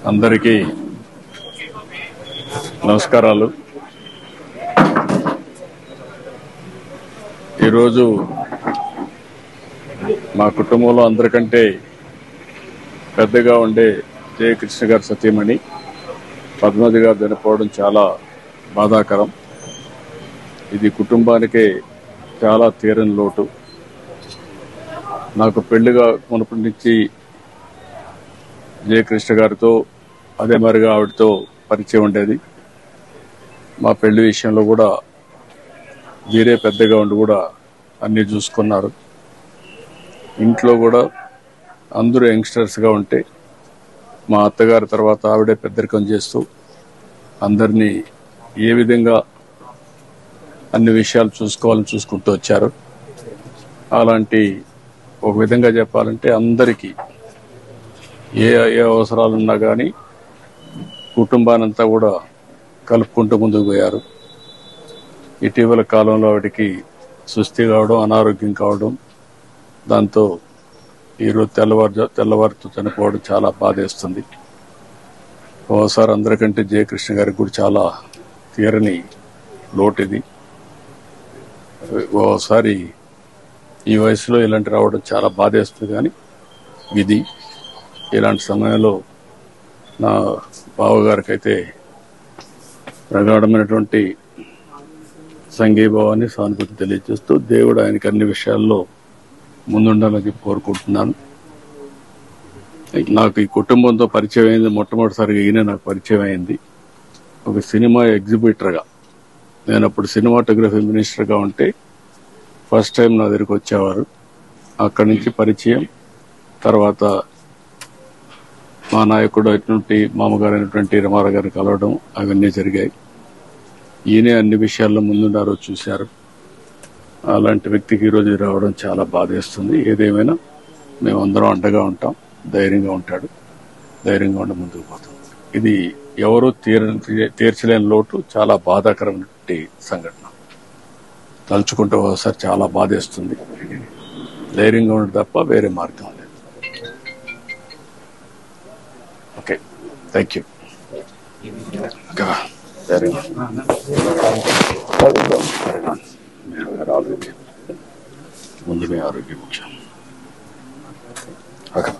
అందరికీ నమస్కారాలు. ఈరోజు మా కుటుంబంలో అందరికంటే పెద్దగా ఉండే జయకృష్ణ గారి సతీమణి పద్మావతి గారు చనిపోవడం చాలా బాధాకరం. ఇది కుటుంబానికే చాలా తీరని లోటు. నాకు పెళ్లిగా మునుపటి నుంచి జయకృష్ణ గారితో అదే మరిగా ఆవిడతో పరిచయం ఉండేది. మా పెళ్లి విషయంలో కూడా వీరే పెద్దగా ఉండి కూడా అన్ని చూసుకున్నారు. ఇంట్లో కూడా అందరూ యంగ్స్టర్స్గా ఉంటే మా అత్తగారి తర్వాత ఆవిడే పెద్దరికం చేస్తూ అందరినీ ఏ విధంగా అన్ని విషయాలు చూసుకోవాలని చూసుకుంటూ వచ్చారు. అలాంటి ఒక విధంగా చెప్పాలంటే అందరికీ ఏ అవసరాలున్నా కానీ కుటుంబానంతా కూడా కలుపుకుంటూ ముందుకు పోయారు. ఇటీవల కాలంలో ఆవిడకి సుస్థి కావడం, అనారోగ్యం కావడం, దాంతో ఈరోజు తెల్లవారుతో చనిపోవడం చాలా బాధేస్తుంది. ఓసారి అందరికంటే జయకృష్ణ గారికి కూడా చాలా తీరని లోటు ఇది. ఓసారి ఈ వయసులో ఇలాంటి రావడం చాలా బాధేస్తుంది. కానీ విధి. ఇలాంటి సమయంలో నా బావగారికి అయితే ప్రగాఢమైనటువంటి సంఘీభావాన్ని, సానుభూతి తెలియజేస్తూ దేవుడు ఆయనకి అన్ని విషయాల్లో ముందుండాలని కోరుకుంటున్నాను. నాకు ఈ కుటుంబంతో పరిచయం అయింది మొట్టమొదటిసారిగా ఈయన నాకు పరిచయం అయింది ఒక సినిమా ఎగ్జిబిటర్గా. నేను అప్పుడు సినిమాటోగ్రఫీ మినిస్టర్గా ఉంటే ఫస్ట్ టైం నా దగ్గరికి వచ్చేవారు. అక్కడి నుంచి పరిచయం, తర్వాత మా నాయకుడు అయినటువంటి మామగారు అయినటువంటి రమారావు గారిని కలవడం, అవన్నీ జరిగాయి. ఈయనే అన్ని విషయాల్లో ముందున్నారో చూశారు. అలాంటి వ్యక్తికి ఈరోజు రావడం చాలా బాధేస్తుంది. ఏదేమైనా మేమందరం అండగా ఉంటాం. ధైర్యంగా ఉంటాడు, ధైర్యంగా ఉండి ముందుకు పోతాం. ఇది ఎవరూ తీర్చలేని లోటు, చాలా బాధాకరమైనటువంటి సంఘటన. తలుచుకుంటే ఒకసారి చాలా బాధేస్తుంది. ధైర్యంగా ఉండడం తప్ప వేరే మార్గం లేదు. Okay, thank you. ముందు మీ ఆరోగ్యం ముఖ్యం. ఓకే.